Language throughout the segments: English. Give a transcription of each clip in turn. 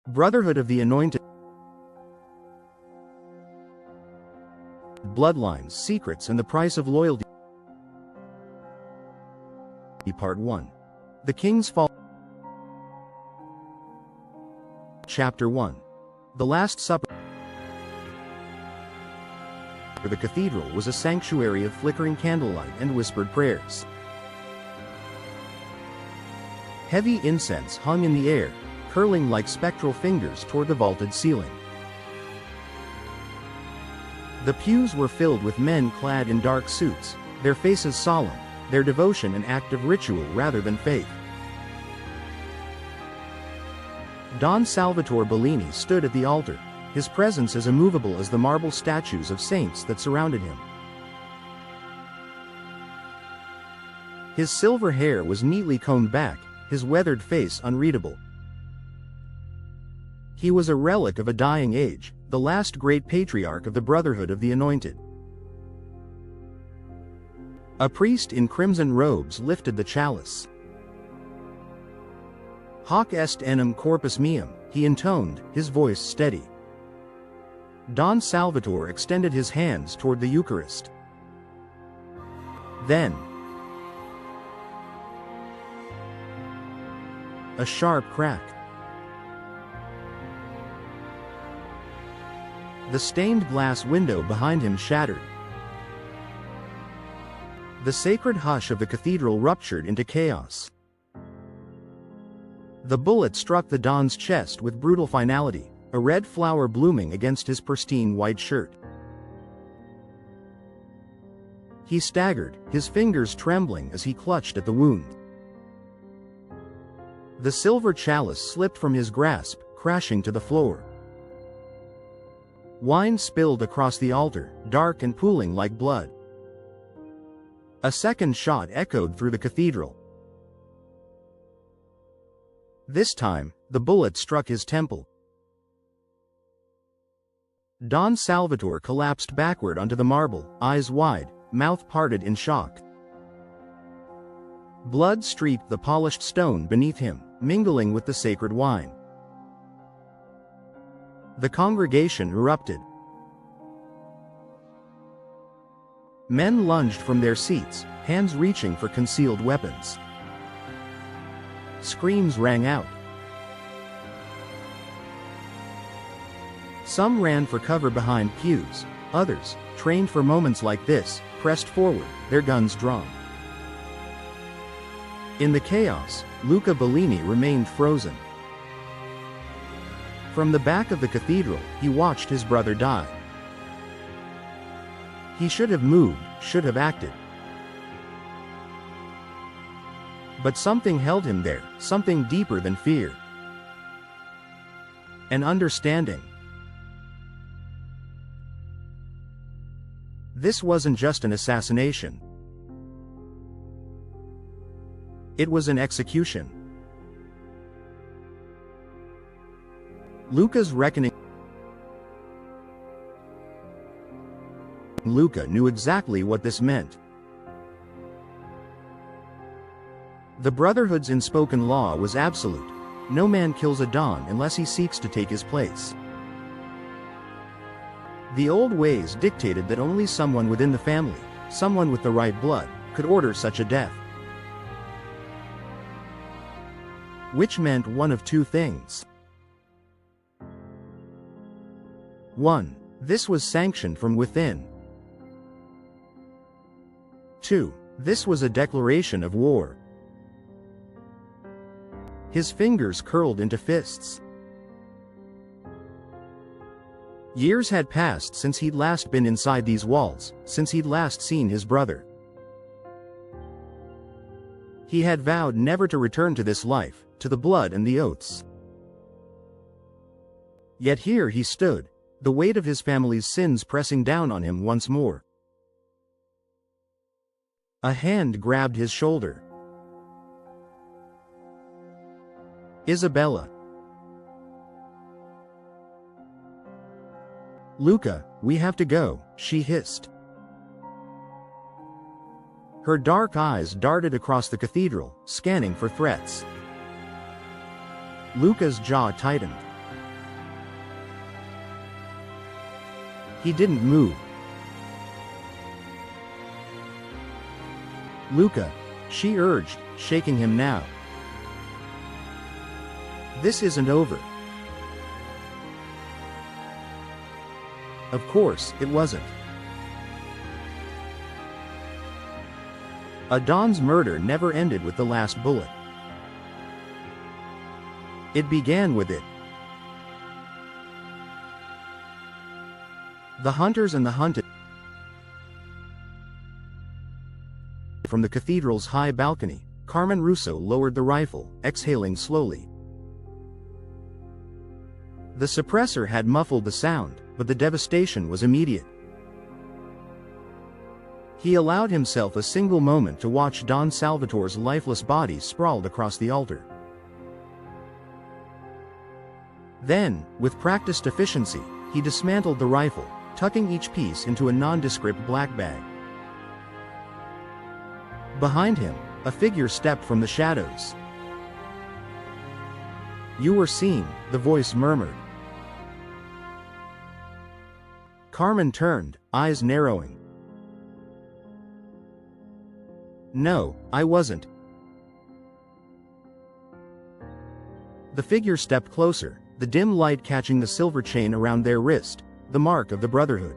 Brotherhood of the Anointed. Bloodlines, Secrets and the Price of Loyalty. Part 1. The King's Fall. Chapter 1. The Last Supper. The cathedral was a sanctuary of flickering candlelight and whispered prayers. Heavy incense hung in the air, curling like spectral fingers toward the vaulted ceiling. The pews were filled with men clad in dark suits, their faces solemn, their devotion an act of ritual rather than faith. Don Salvatore Bellini stood at the altar, his presence as immovable as the marble statues of saints that surrounded him. His silver hair was neatly combed back, his weathered face unreadable. He was a relic of a dying age, the last great patriarch of the Brotherhood of the Anointed. A priest in crimson robes lifted the chalice. Hoc est enim corpus meum, he intoned, his voice steady. Don Salvatore extended his hands toward the Eucharist. Then, a sharp crack. The stained glass window behind him shattered. The sacred hush of the cathedral ruptured into chaos. The bullet struck the Don's chest with brutal finality, a red flower blooming against his pristine white shirt. He staggered, his fingers trembling as he clutched at the wound. The silver chalice slipped from his grasp, crashing to the floor. Wine spilled across the altar, dark and pooling like blood. A second shot echoed through the cathedral. This time, the bullet struck his temple. Don Salvatore collapsed backward onto the marble, eyes wide, mouth parted in shock. Blood streaked the polished stone beneath him, mingling with the sacred wine. The congregation erupted. Men lunged from their seats, hands reaching for concealed weapons. Screams rang out. Some ran for cover behind pews, others, trained for moments like this, pressed forward, their guns drawn. In the chaos, Luca Bellini remained frozen. From the back of the cathedral, he watched his brother die. He should have moved, should have acted. But something held him there, something deeper than fear. An understanding. This wasn't just an assassination. It was an execution. Luca's reckoning. Luca knew exactly what this meant. The Brotherhood's unspoken law was absolute. No man kills a Don unless he seeks to take his place. The old ways dictated that only someone within the family, someone with the right blood, could order such a death. Which meant one of two things. 1. This was sanctioned from within. 2. This was a declaration of war. His fingers curled into fists. Years had passed since he'd last been inside these walls, since he'd last seen his brother. He had vowed never to return to this life, to the blood and the oaths. Yet here he stood, the weight of his family's sins pressing down on him once more. A hand grabbed his shoulder. Isabella. Luca, we have to go, she hissed. Her dark eyes darted across the cathedral, scanning for threats. Luca's jaw tightened. He didn't move. "Luca," she urged, shaking him now. "This isn't over." Of course, it wasn't. A Don's murder never ended with the last bullet. It began with it. The hunters and the hunted. From the cathedral's high balcony, Carmen Russo lowered the rifle, exhaling slowly. The suppressor had muffled the sound, but the devastation was immediate. He allowed himself a single moment to watch Don Salvatore's lifeless body sprawled across the altar. Then, with practiced efficiency, he dismantled the rifle, tucking each piece into a nondescript black bag. Behind him, a figure stepped from the shadows. "You were seen," the voice murmured. Carmen turned, eyes narrowing. "No, I wasn't." The figure stepped closer, the dim light catching the silver chain around their wrist, the mark of the Brotherhood.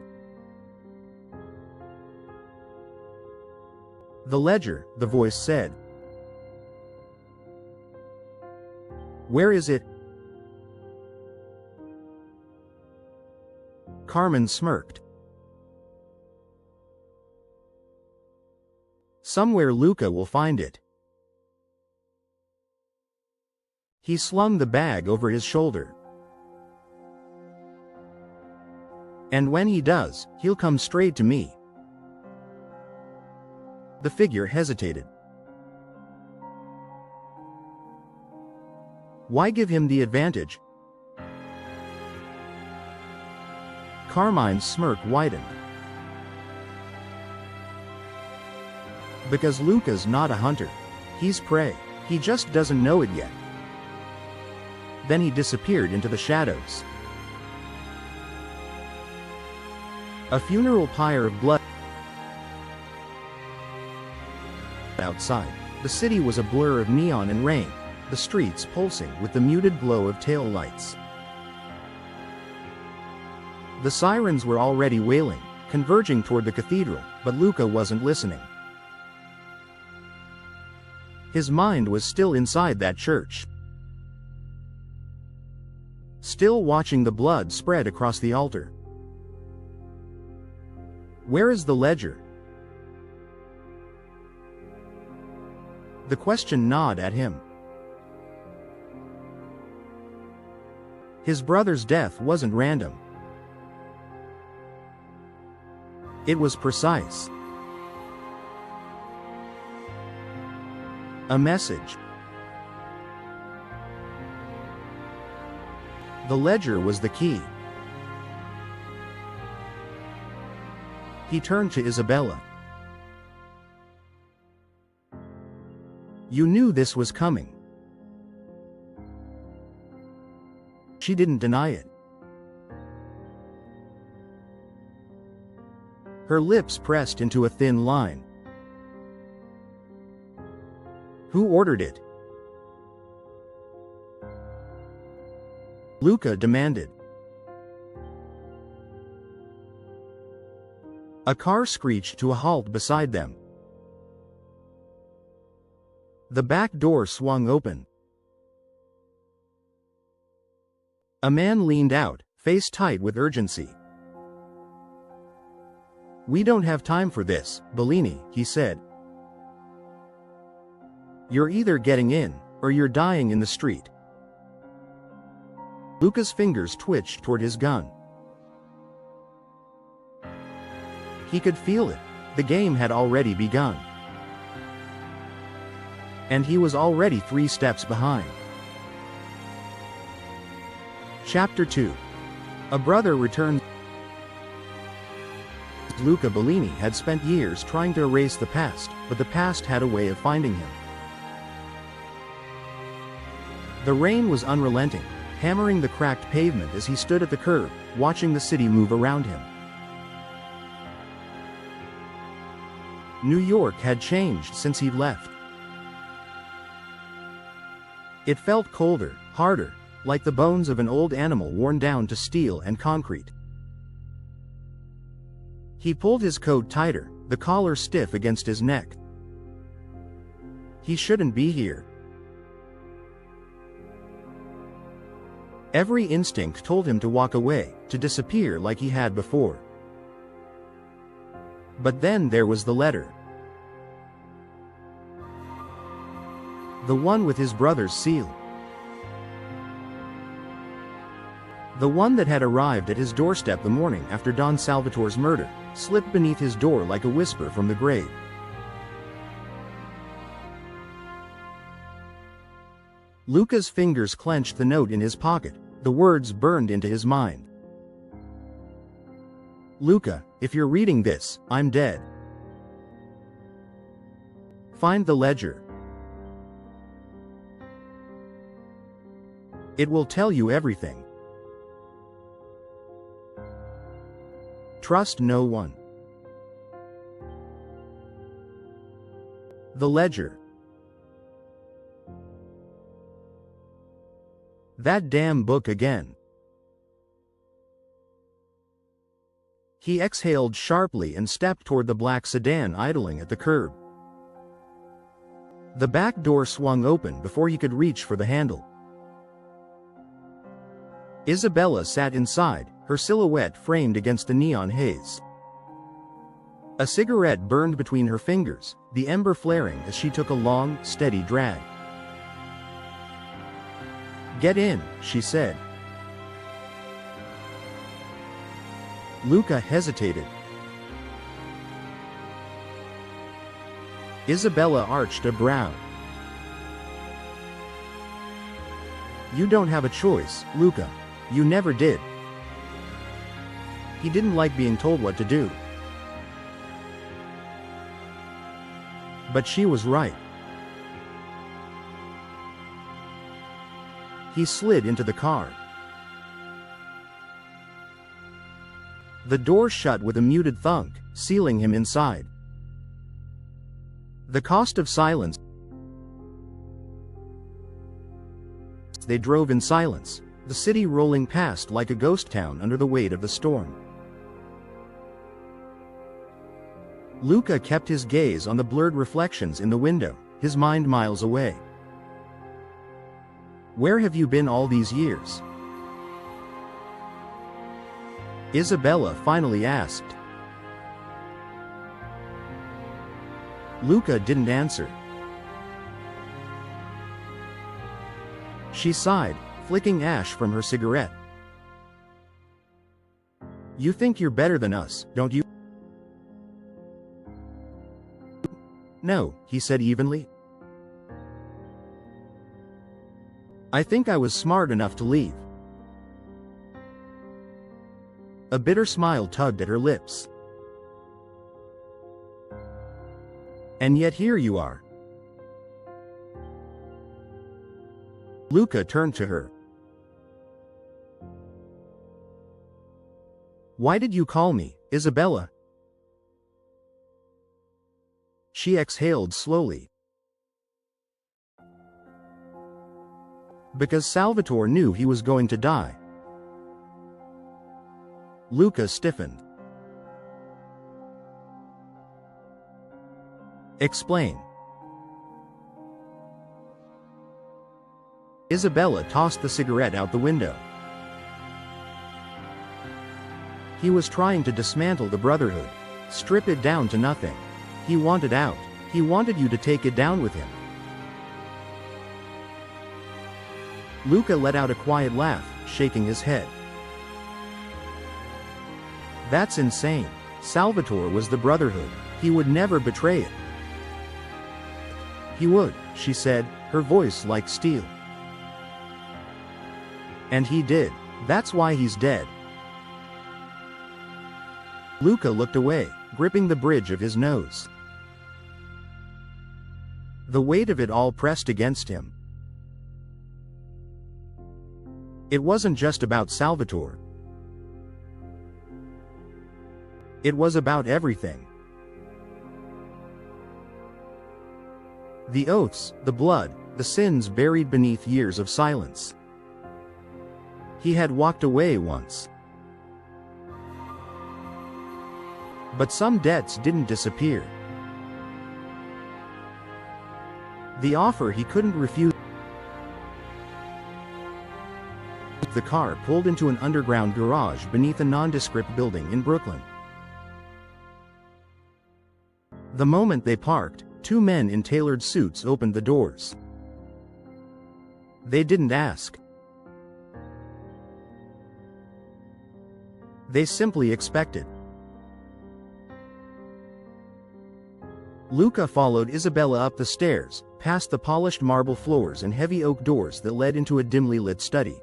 "The ledger," the voice said. "Where is it?" Carmen smirked. "Somewhere Luca will find it." He slung the bag over his shoulder. "And when he does, he'll come straight to me." The figure hesitated. "Why give him the advantage?" Carmine's smirk widened. "Because Luca's not a hunter. He's prey. He just doesn't know it yet." Then he disappeared into the shadows. A funeral pyre of blood outside. The city was a blur of neon and rain, the streets pulsing with the muted glow of tail lights. The sirens were already wailing, converging toward the cathedral, but Luca wasn't listening. His mind was still inside that church. Still watching the blood spread across the altar. "Where is the ledger?" The question gnawed at him. His brother's death wasn't random. It was precise. A message. The ledger was the key. He turned to Isabella. "You knew this was coming." She didn't deny it. Her lips pressed into a thin line. "Who ordered it?" Luca demanded. A car screeched to a halt beside them. The back door swung open. A man leaned out, face tight with urgency. "We don't have time for this, Bellini," he said. "You're either getting in, or you're dying in the street." Luca's fingers twitched toward his gun. He could feel it. The game had already begun. And he was already 3 steps behind. Chapter 2. A brother returned. Luca Bellini had spent years trying to erase the past, but the past had a way of finding him. The rain was unrelenting, hammering the cracked pavement as he stood at the curb, watching the city move around him. New York had changed since he'd left. It felt colder, harder, like the bones of an old animal worn down to steel and concrete. He pulled his coat tighter, the collar stiff against his neck. He shouldn't be here. Every instinct told him to walk away, to disappear like he had before. But then there was the letter. The one with his brother's seal. The one that had arrived at his doorstep the morning after Don Salvatore's murder, slipped beneath his door like a whisper from the grave. Luca's fingers clenched the note in his pocket, the words burned into his mind. Luca, if you're reading this, I'm dead. Find the ledger. It will tell you everything. Trust no one. The ledger. That damn book again. He exhaled sharply and stepped toward the black sedan idling at the curb. The back door swung open before he could reach for the handle. Isabella sat inside, her silhouette framed against the neon haze. A cigarette burned between her fingers, the ember flaring as she took a long, steady drag. Get in, she said. Luca hesitated. Isabella arched a brow. You don't have a choice, Luca. You never did. He didn't like being told what to do. But she was right. He slid into the car. The door shut with a muted thunk, sealing him inside. The cost of silence. They drove in silence, the city rolling past like a ghost town under the weight of the storm. Luca kept his gaze on the blurred reflections in the window, his mind miles away. Where have you been all these years? Isabella finally asked. Luca didn't answer. She sighed, flicking ash from her cigarette. You think you're better than us, don't you? No, he said evenly. I think I was smart enough to leave. A bitter smile tugged at her lips. And yet here you are. Luca turned to her. Why did you call me, Isabella? She exhaled slowly. Because Salvatore knew he was going to die. Luca stiffened. Explain. Isabella tossed the cigarette out the window. He was trying to dismantle the Brotherhood, strip it down to nothing. He wanted out. He wanted you to take it down with him. Luca let out a quiet laugh, shaking his head. That's insane. Salvatore was the Brotherhood. He would never betray it. He would, she said, her voice like steel. And he did. That's why he's dead. Luca looked away, gripping the bridge of his nose. The weight of it all pressed against him. It wasn't just about Salvatore. It was about everything. The oaths, the blood, the sins buried beneath years of silence. He had walked away once. But some debts didn't disappear. The offer he couldn't refuse. The car pulled into an underground garage beneath a nondescript building in Brooklyn. The moment they parked, two men in tailored suits opened the doors. They didn't ask. They simply expected. Luca followed Isabella up the stairs, past the polished marble floors and heavy oak doors that led into a dimly lit study.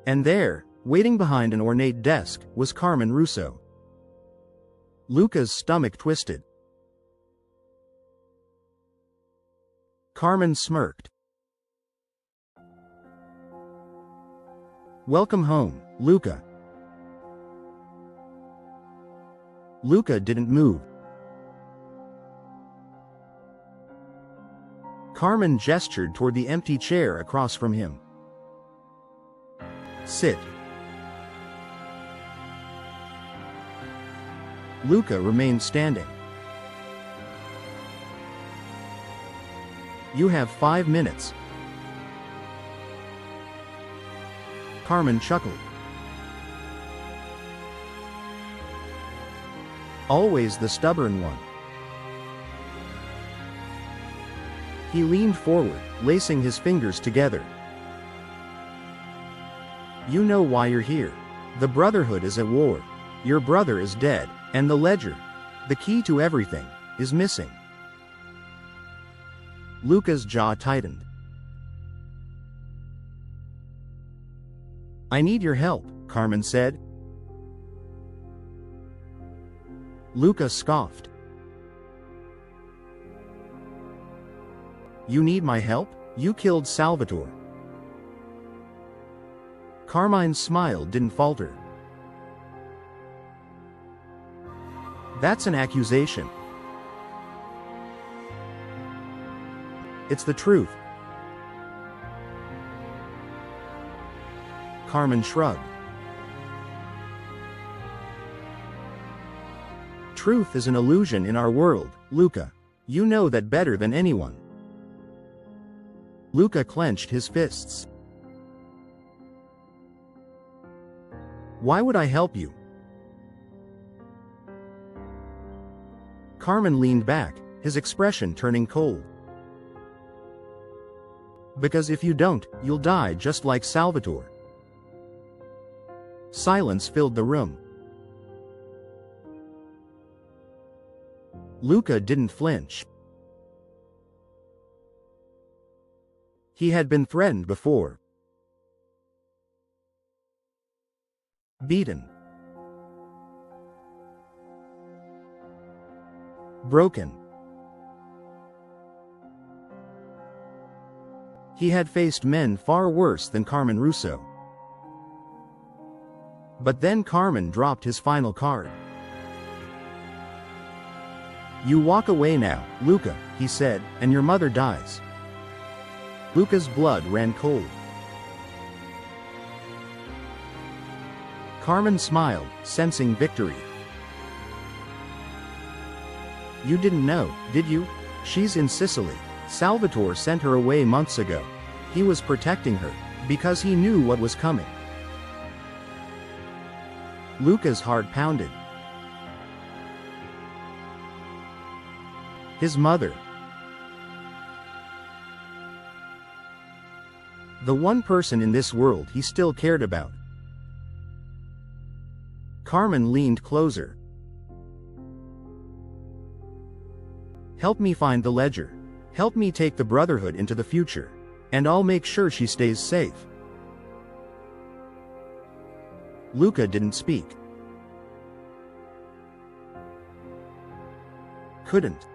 And there, waiting behind an ornate desk, was Carmen Russo. Luca's stomach twisted. Carmen smirked. "Welcome home, Luca." Luca didn't move. Carmen gestured toward the empty chair across from him. "Sit." Luca remained standing. "You have 5 minutes." Carmen chuckled. Always the stubborn one. He leaned forward, lacing his fingers together. "You know why you're here. The Brotherhood is at war. Your brother is dead, and the ledger, the key to everything, is missing." Luca's jaw tightened. "I need your help," Carmen said. Luca scoffed. "You need my help? You killed Salvatore." Carmine's smile didn't falter. "That's an accusation." "It's the truth." Carmen shrugged. "Truth is an illusion in our world, Luca. You know that better than anyone." Luca clenched his fists. "Why would I help you?" Carmen leaned back, his expression turning cold. "Because if you don't, you'll die just like Salvatore." Silence filled the room. Luca didn't flinch. He had been threatened before. Beaten. Broken. He had faced men far worse than Carmen Russo. But then Carmen dropped his final card. "You walk away now, Luca," he said, "and your mother dies." Luca's blood ran cold. Carmen smiled, sensing victory. "You didn't know, did you? She's in Sicily. Salvatore sent her away months ago. He was protecting her, because he knew what was coming." Luca's heart pounded. His mother. The one person in this world he still cared about. Carmen leaned closer. "Help me find the ledger. Help me take the Brotherhood into the future. And I'll make sure she stays safe." Luca didn't speak. Couldn't.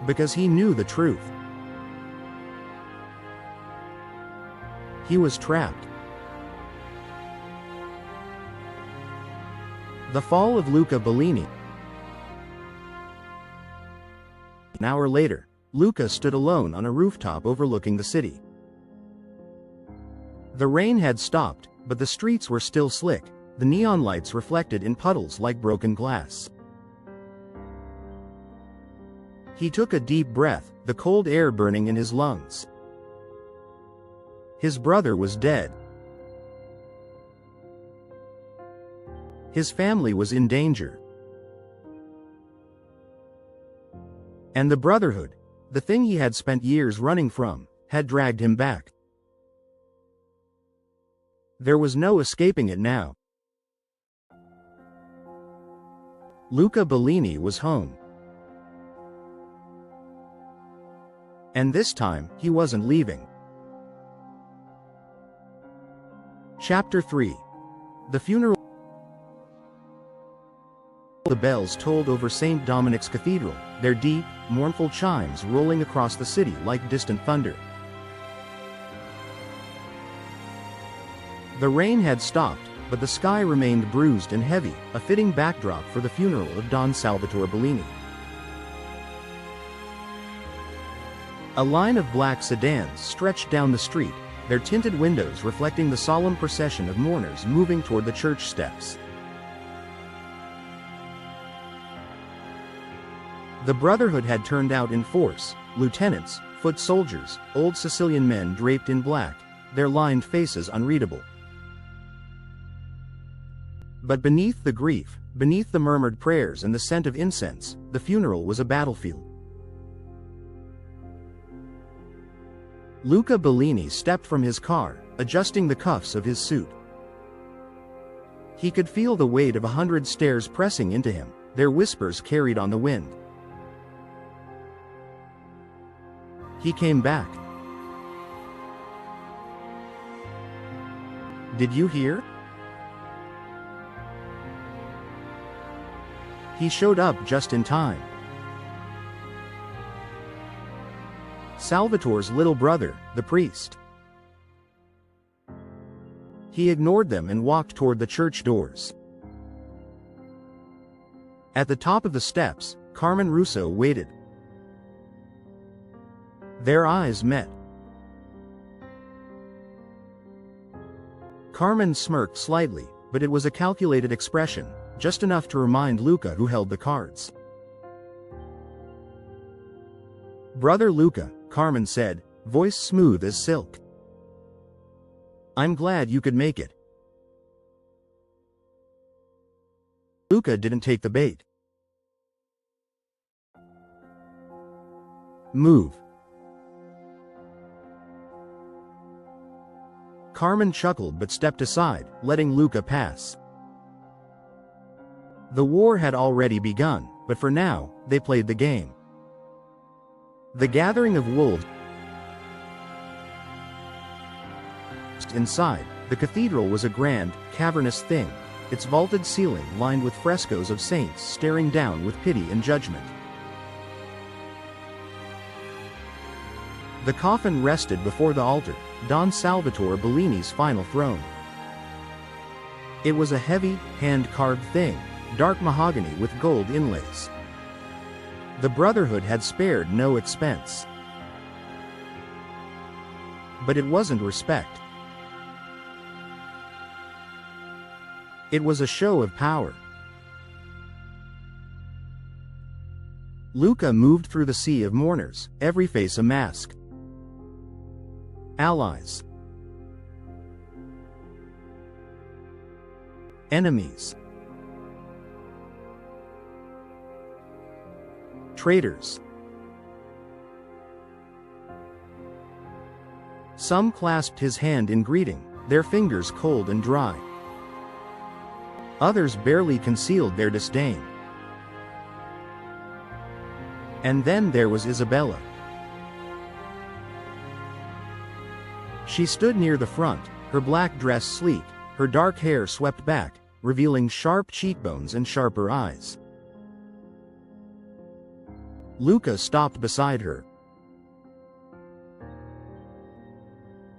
Because he knew the truth. He was trapped. The fall of Luca Bellini. An hour later, Luca stood alone on a rooftop overlooking the city. The rain had stopped, but the streets were still slick, the neon lights reflected in puddles like broken glass. He took a deep breath, the cold air burning in his lungs. His brother was dead. His family was in danger. And the Brotherhood, the thing he had spent years running from, had dragged him back. There was no escaping it now. Luca Bellini was home. And this time, he wasn't leaving. Chapter 3. The funeral. The bells tolled over St. Dominic's Cathedral, their deep, mournful chimes rolling across the city like distant thunder. The rain had stopped, but the sky remained bruised and heavy, a fitting backdrop for the funeral of Don Salvatore Bellini. A line of black sedans stretched down the street, their tinted windows reflecting the solemn procession of mourners moving toward the church steps. The Brotherhood had turned out in force, lieutenants, foot soldiers, old Sicilian men draped in black, their lined faces unreadable. But beneath the grief, beneath the murmured prayers and the scent of incense, the funeral was a battlefield. Luca Bellini stepped from his car, adjusting the cuffs of his suit. He could feel the weight of 100 stares pressing into him, their whispers carried on the wind. He came back. Did you hear? He showed up just in time. Salvatore's little brother, the priest. He ignored them and walked toward the church doors. At the top of the steps, Carmen Russo waited. Their eyes met. Carmen smirked slightly, but it was a calculated expression, just enough to remind Luca who held the cards. Brother Luca, Carmen said, voice smooth as silk. I'm glad you could make it. Luca didn't take the bait. Move. Carmen chuckled but stepped aside, letting Luca pass. The war had already begun, but for now, they played the game. The gathering of wolves. Inside, the cathedral was a grand, cavernous thing, its vaulted ceiling lined with frescoes of saints staring down with pity and judgment. The coffin rested before the altar, Don Salvatore Bellini's final throne. It was a heavy, hand-carved thing, dark mahogany with gold inlays. The Brotherhood had spared no expense. But it wasn't respect. It was a show of power. Luca moved through the sea of mourners, every face a mask. Allies. Enemies. Traitors. Some clasped his hand in greeting, their fingers cold and dry. Others barely concealed their disdain. And then there was Isabella. She stood near the front, her black dress sleek, her dark hair swept back, revealing sharp cheekbones and sharper eyes. Luca stopped beside her.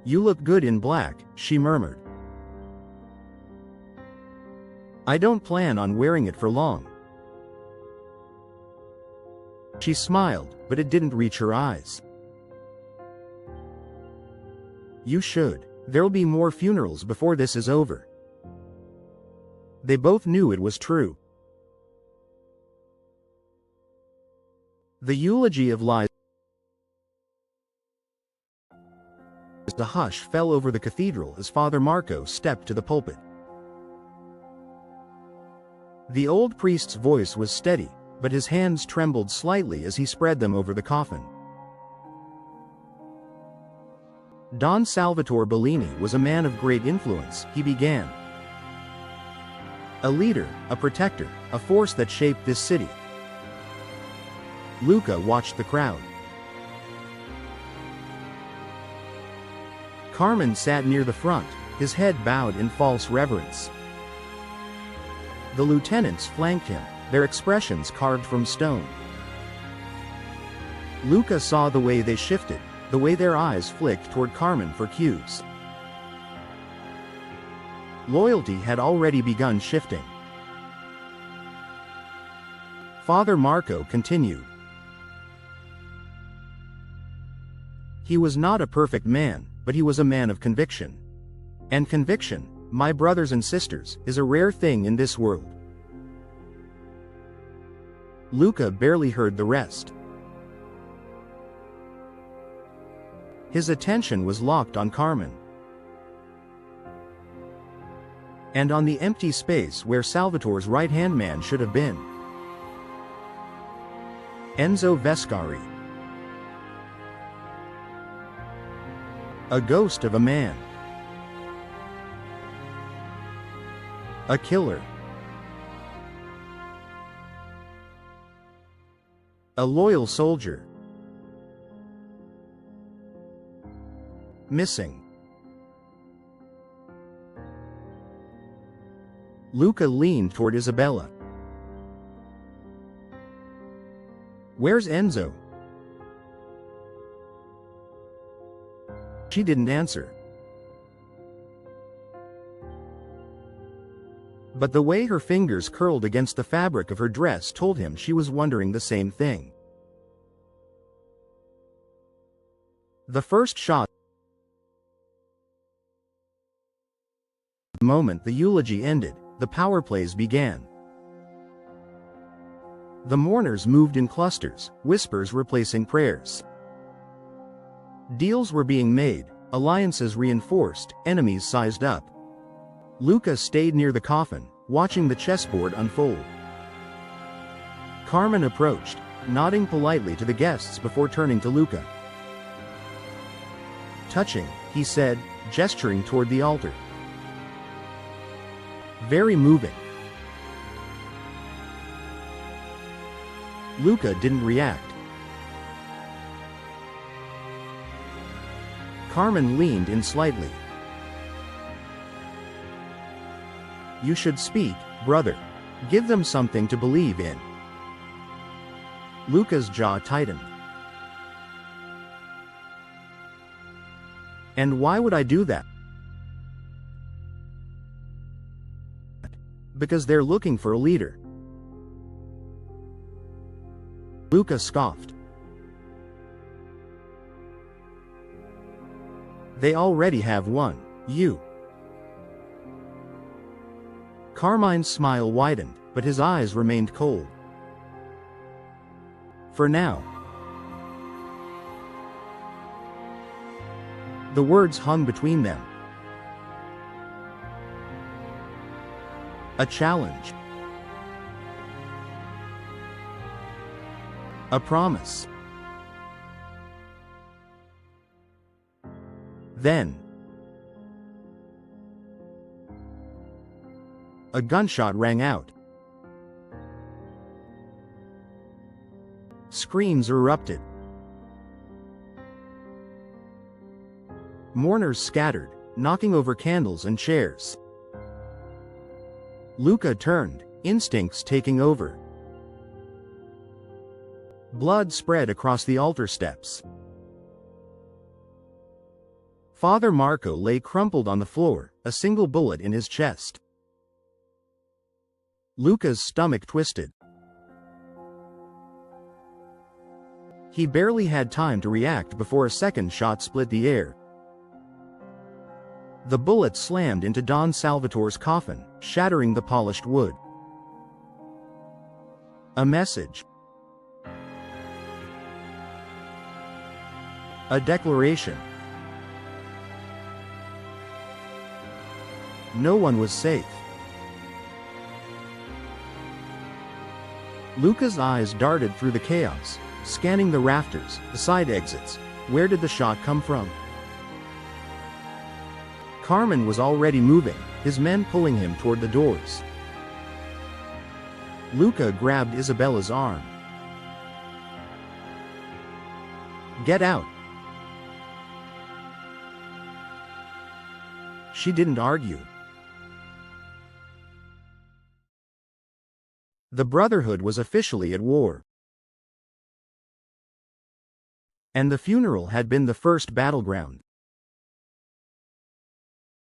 You look good in black, she murmured. I don't plan on wearing it for long. She smiled, but it didn't reach her eyes. You should. There'll be more funerals before this is over. They both knew it was true. The eulogy of lies. The hush fell over the cathedral as Father Marco stepped to the pulpit. The old priest's voice was steady, but his hands trembled slightly as he spread them over the coffin. Don Salvatore Bellini was a man of great influence, he began. A leader, a protector, a force that shaped this city. Luca watched the crowd. Carmen sat near the front, his head bowed in false reverence. The lieutenants flanked him, their expressions carved from stone. Luca saw the way they shifted, the way their eyes flicked toward Carmen for cues. Loyalty had already begun shifting. Father Marco continued. He was not a perfect man, but he was a man of conviction. And conviction, my brothers and sisters, is a rare thing in this world. Luca barely heard the rest. His attention was locked on Carmen. And on the empty space where Salvatore's right-hand man should have been. Enzo Vescari. A ghost of a man. A killer. A loyal soldier. Missing. Luca leaned toward Isabella. Where's Enzo? She didn't answer. But the way her fingers curled against the fabric of her dress told him she was wondering the same thing. The first shot. The moment the eulogy ended, the power plays began. The mourners moved in clusters, whispers replacing prayers. Deals were being made, alliances reinforced, enemies sized up. Luca stayed near the coffin, watching the chessboard unfold. Carmen approached, nodding politely to the guests before turning to Luca. Touching, he said, gesturing toward the altar. Very moving. Luca didn't react. Carmen leaned in slightly. You should speak, brother. Give them something to believe in. Luca's jaw tightened. And why would I do that? Because they're looking for a leader. Luca scoffed. They already have one, you. Carmine's smile widened, but his eyes remained cold. For now. The words hung between them. A challenge. A promise. Then, a gunshot rang out. Screams erupted. Mourners scattered, knocking over candles and chairs. Luca turned, instincts taking over. Blood spread across the altar steps. Father Marco lay crumpled on the floor, a single bullet in his chest. Luca's stomach twisted. He barely had time to react before a second shot split the air. The bullet slammed into Don Salvatore's coffin, shattering the polished wood. A message. A declaration. No one was safe. Luca's eyes darted through the chaos, scanning the rafters, the side exits. Where did the shot come from? Carmen was already moving, his men pulling him toward the doors. Luca grabbed Isabella's arm. Get out. She didn't argue. The Brotherhood was officially at war. And the funeral had been the first battleground.